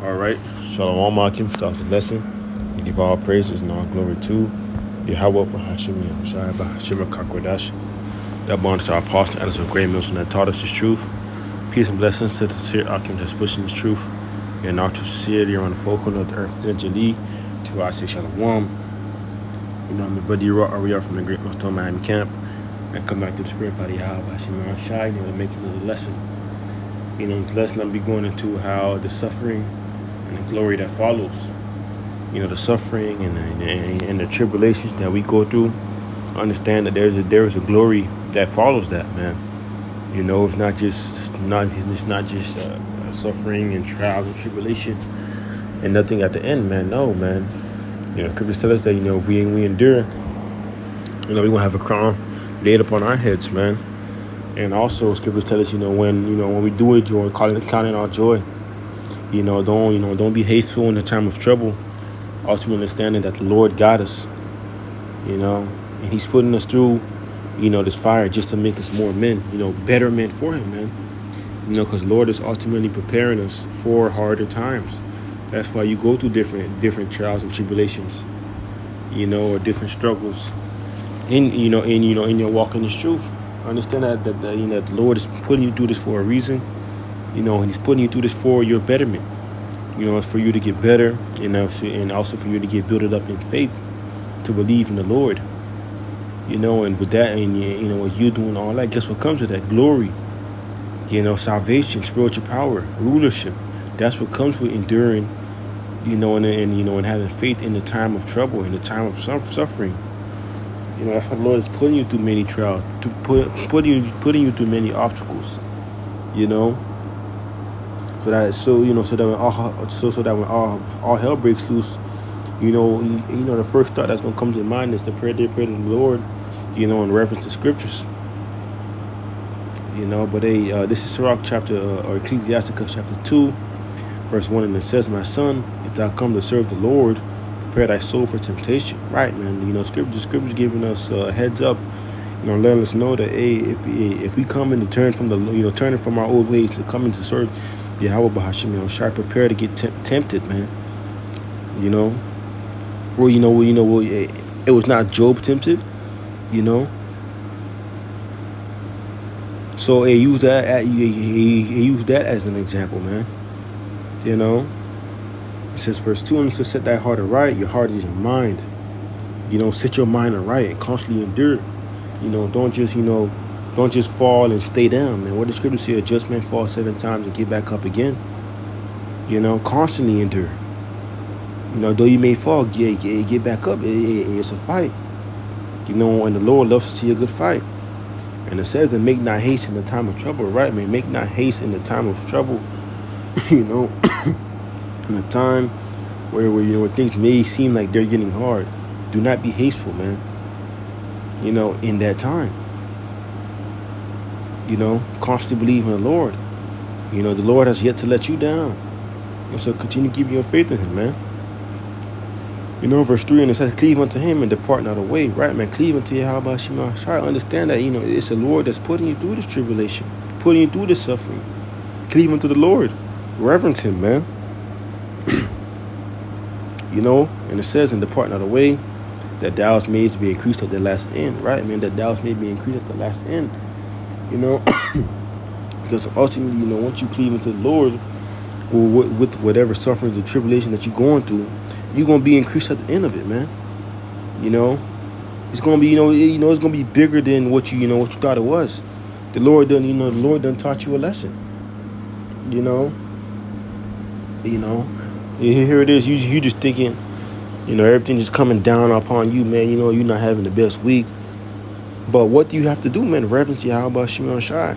All right. Shalom Akim starts the lesson. We give all praises and all glory to Yahweh Bahashim Yahushua Bahashim Kakwadash. That bonds to our apostle, Alice of Great Milson that taught us this truth. Peace and blessings to the sincere Akim that's pushing this truth. And our true sincerity on the focal of the earth, Jali, to our say Shalom. You know, my buddy Ariel from the Great Millstone Miami camp. And come back to the spirit body, Yahweh Bahashim Yahushua, to make another lesson. This lesson I'll be going into how the suffering and the glory that follows. The suffering and the tribulations that we go through. Understand that there is a glory that follows that, man. It's not just suffering and trials and tribulation and nothing at the end, man. No, man. Scriptures tell us that if we endure, we're gonna have a crown laid upon our heads, man. And also, scriptures tell us, when we do enjoy, count it our joy. Don't be hateful in the time of trouble. Ultimately understanding that the Lord got us, and He's putting us through, this fire just to make us more men, better men for Him, man. Because the Lord is ultimately preparing us for harder times. That's why you go through different trials and tribulations, or different struggles in your walk in this truth. Understand that the Lord is putting you through this for a reason, and He's putting you through this for your betterment. It's for you to get better, and also for you to get built up in faith, to believe in the Lord. And with that, and what you're doing all that, guess what comes with that? Glory. Salvation, spiritual power, rulership. That's what comes with enduring, and having faith in the time of trouble, in the time of suffering. That's why the Lord is putting you through many trials, putting you through many obstacles. So that when all hell breaks loose, the first thought that's gonna come to mind is the prayer to the Lord, in reference to scriptures. But this is Sirach chapter or Ecclesiasticus chapter 2, verse 1, and it says, "My son, if thou come to serve the Lord, prepare thy soul for temptation." Right, man. Scriptures giving us a heads up. Letting us know that if we come in to turn from turning from our old ways to coming to serve Yahweh Bahashim Yahushua, prepare to get tempted, man. It was not Job tempted, So he used that as an example, man. It says verse 2, and it says, "Set thy heart aright." Your heart is your mind. Set your mind aright and constantly endure. Don't just fall and stay down, man. What the scripture say, a just man fall 7 times and get back up again. Constantly endure. Though you may fall, get back up. It's a fight. And the Lord loves to see a good fight. And it says that make not haste in the time of trouble, right, man? Make not haste in the time of trouble. In a time where things may seem like they're getting hard. Do not be hasteful, man. In that time. Constantly believe in the Lord. The Lord has yet to let you down. So continue keeping your faith in Him, man. Verse 3, and it says, "Cleave unto Him and depart not away." Right, man. Cleave unto Yahweh. Try to understand that, it's the Lord that's putting you through this tribulation, putting you through this suffering. Cleave unto the Lord. Reverence Him, man. And it says, "And depart not away, that thou mayest be increased at the last end." Right, man. That thou may be increased at the last end. Because ultimately, once you cleave into the Lord, or with whatever suffering or tribulation that you're going through, you're gonna be increased at the end of it, man. It's gonna be, it's gonna be bigger than what you thought it was. The Lord done taught you a lesson. Here it is. You just thinking, everything just coming down upon you, man. You're not having the best week. But what do you have to do, man? Reverence Yahweh Shimon Shai.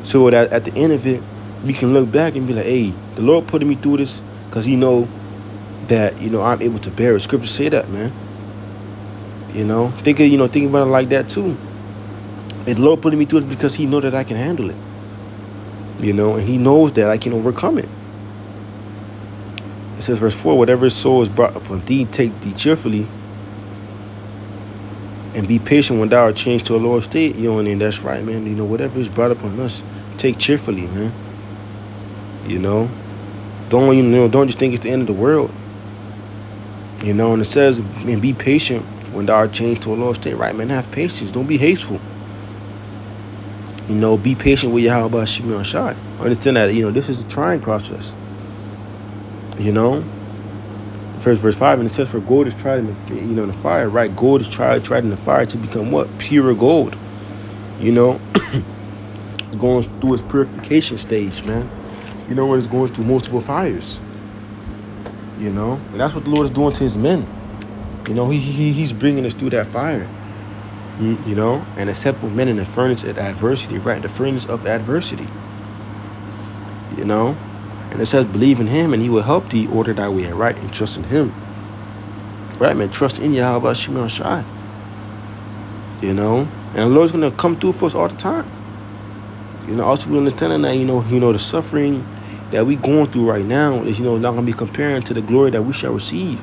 So that at the end of it, you can look back and be like, hey, the Lord putting me through this because He know that, I'm able to bear it. Scriptures say that, man. Think about it like that too. And the Lord putting me through it because He know that I can handle it. And He knows that I can overcome it. It says, verse 4, "Whatever soul is brought upon thee, take thee cheerfully, and be patient when thou art changed to a lower state." And that's right, man. Whatever is brought upon us, take cheerfully, man. Don't just think it's the end of the world. And it says, man, be patient when thou art changed to a lost state. Right, man, have patience. Don't be hateful. Be patient with Yahweh Shimon Shai. Understand that, this is a trying process. First verse 5, and it says, for gold is tried in the fire, right? Gold is tried in the fire to become what? Pure gold. Going through its purification stage, man. When it's going through multiple fires. And that's what the Lord is doing to his men. He's bringing us through that fire. And acceptable men in the furnace of adversity, right? The furnace of adversity. And it says, believe in him and he will help thee order thy way right, and trust in him. Right, man, trust in Yahweh Shimon Shai. And the Lord's going to come through for us all the time. Also we understanding that, the suffering that we going through right now is, not going to be comparing to the glory that we shall receive.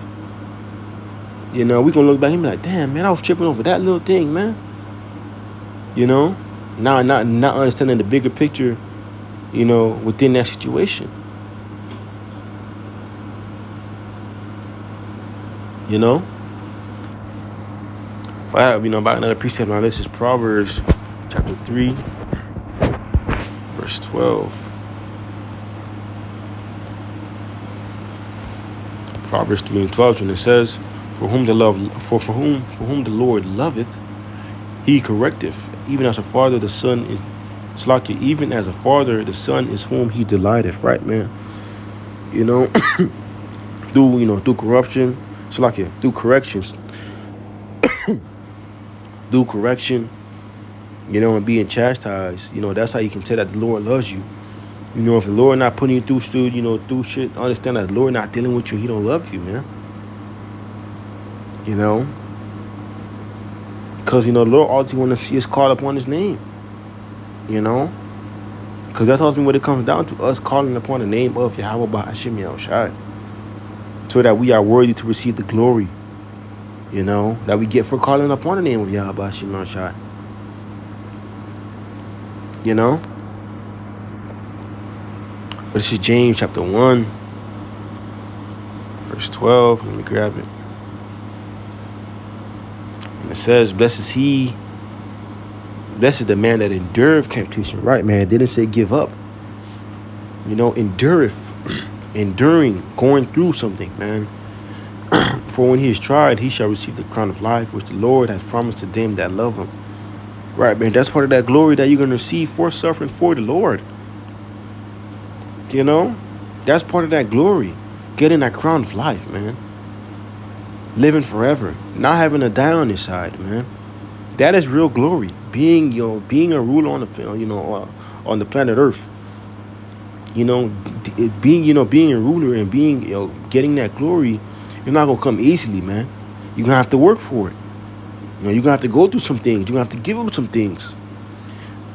We're going to look back and be like, damn, man, I was tripping over that little thing, man. Now not understanding the bigger picture, within that situation. About another precept on this is Proverbs chapter 3, verse 12. Proverbs 3 and 12, and it says, for whom the Lord loveth, he correcteth, even as a father the son is even as a father the son is whom he delighteth. Right, man. Through corruption, through corrections, through correction, and being chastised. That's how you can tell that the Lord loves you. If the Lord not putting you through shit, understand that the Lord not dealing with you, he don't love you, man. Because, the Lord all he want to see is called upon his name. Because that's ultimately what it comes down to, us calling upon the name of Yahweh Ba'ashim Yahushai, so that we are worthy to receive the glory, that we get for calling upon the name of Yahweh Ba'ashim Yahushai. But this is James chapter 1, verse 12. Let me grab it. And it says, blessed is the man that endureth temptation. Right, man. It didn't say give up. Endureth. Enduring, going through something, man. For when he is tried, he shall receive the crown of life, which the Lord has promised to them that love him. Right, man. That's part of that glory that you're going to receive for suffering for the Lord. That's part of that glory. Getting that crown of life, man. Living forever. Not having to die on this side, man. That is real glory. Being a ruler on the on the planet Earth. Being a ruler and being getting that glory, it's not gonna come easily, man. You're gonna have to work for it. You're gonna have to go through some things. You're gonna have to give up some things.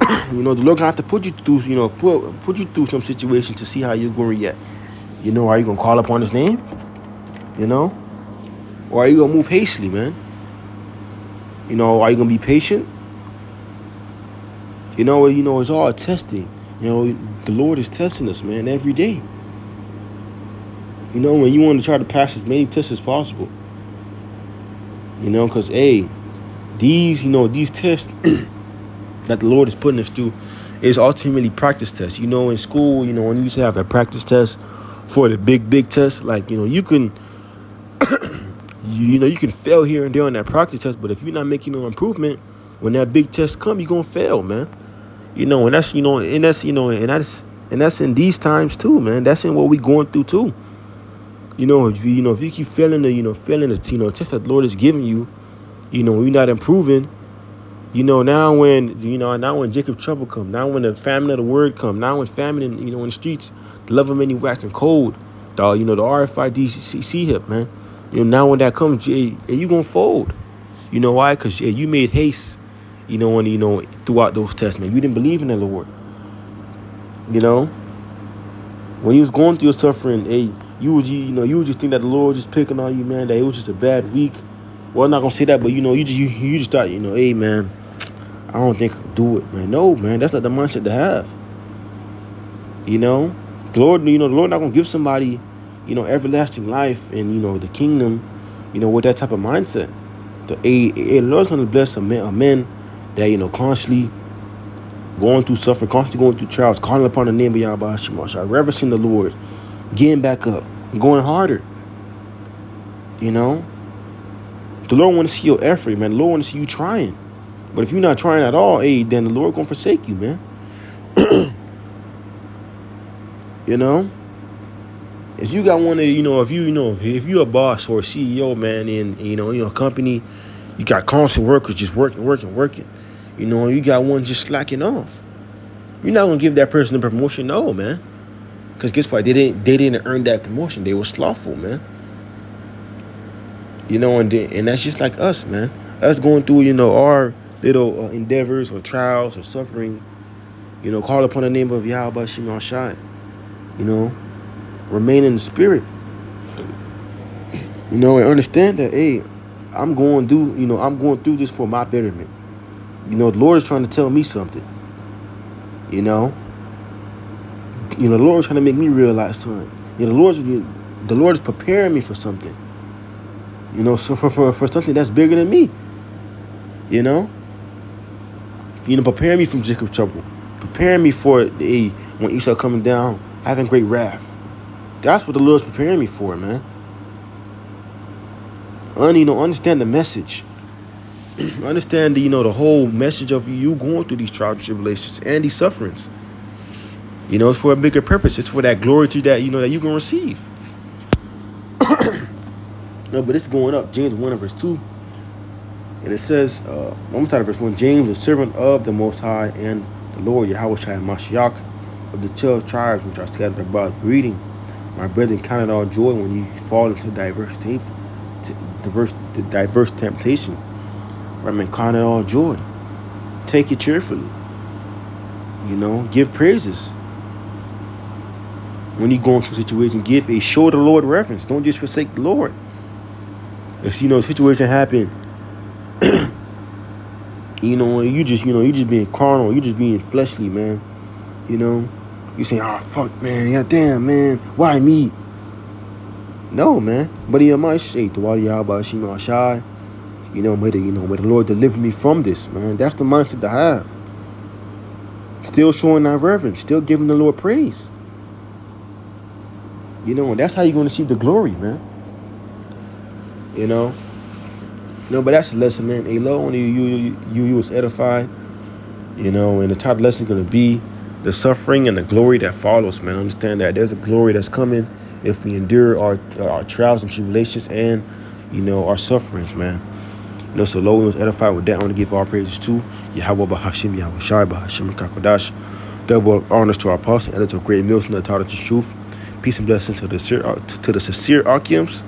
The Lord gonna have to put you through, put you through some situations to see how you're gonna react. Are you gonna call upon his name? Or are you gonna move hastily, man? Are you gonna be patient? It's all testing. The Lord is testing us, man, every day. When you want to try to pass as many tests as possible. Because, these tests that the Lord is putting us through is ultimately practice tests. In school, when you used to have a practice test for the big test, like, you can, you can fail here and there on that practice test, but if you're not making no improvement, when that big test come, you're going to fail, man. And that's in these times too, man. That's in what we going through too. If you keep failing the test that the Lord is giving you, you're not improving. Now when Jacob trouble come, now when the famine of the word come, now when famine in the streets, the love of many waxing cold, the RFID see hip, man. Now when that comes, you gonna fold. Why? Because you made haste. Throughout those tests, man. You didn't believe in the Lord. When you was going through your suffering, you would just think that the Lord was just picking on you, man. That it was just a bad week. Well, I'm not gonna say that, but you just thought, hey, man, I don't think I can do it, man. No, man, that's not the mindset to have. The Lord, the Lord not gonna give somebody, everlasting life and the kingdom, with that type of mindset. The Lord's gonna bless a man that constantly going through suffering, constantly going through trials, calling upon the name of Yahweh Shemashah, reverencing the Lord, getting back up, going harder. The Lord want to see your effort, man. The Lord want to see you trying. But if you're not trying at all, then the Lord gonna forsake you, man. If you got one of, if you a boss or a CEO, man, in a company, you got constant workers just working. You got one just slacking off. You're not gonna give that person a promotion, no, man. Because guess what? They didn't earn that promotion. They were slothful, man. And that's just like us, man. Us going through, our little endeavors or trials or suffering. Call upon the name of Yahweh Shemashah. Remain in the spirit. And understand that, hey, I'm going through this for my betterment. The Lord is trying to tell me something. The Lord is trying to make me realize something. The Lord is preparing me for something. So for something that's bigger than me. Preparing me from Jacob's trouble. Preparing me for when Esau coming down, having great wrath. That's what the Lord's preparing me for, man. Understand the message. Understand the whole message of you going through these trials and tribulations and these sufferings. It's for a bigger purpose. It's for that glory to that that you can receive. No, but it's going up. James 1 verse 2. And it says, I'm going to start at verse 1. James, the servant of the Most High and the Lord Yahweh Shai Mashiach of the 12 tribes which are scattered abroad, greeting. My brethren, count it all joy when you fall into diverse temptation. For count it all joy. Take it cheerfully. Give praises. When you go into a situation, show the Lord reverence. Don't just forsake the Lord. If situation happen, you just being carnal, you just being fleshly, man. You say, fuck, man, yeah, damn, man, why me? No, man. But in your mind, say, may the Lord deliver me from this, man. That's the mindset to have. Still showing that reverence, still giving the Lord praise. And that's how you're going to see the glory, man. No, but that's a lesson, man. Hey, Lord, only you was edified. And the top lesson is going to be the suffering and the glory that follows, man. Understand that there's a glory that's coming if we endure our trials and tribulations and, our sufferings, man. So Lord, we was edified with that. I want to give all praises to Yahweh Bahashim, Yahweh Shai, Bahashim, Kakodash. Double honors to our apostle, editor of Great Mills, and the taught us the truth. Peace and blessings to the sincere Archiums.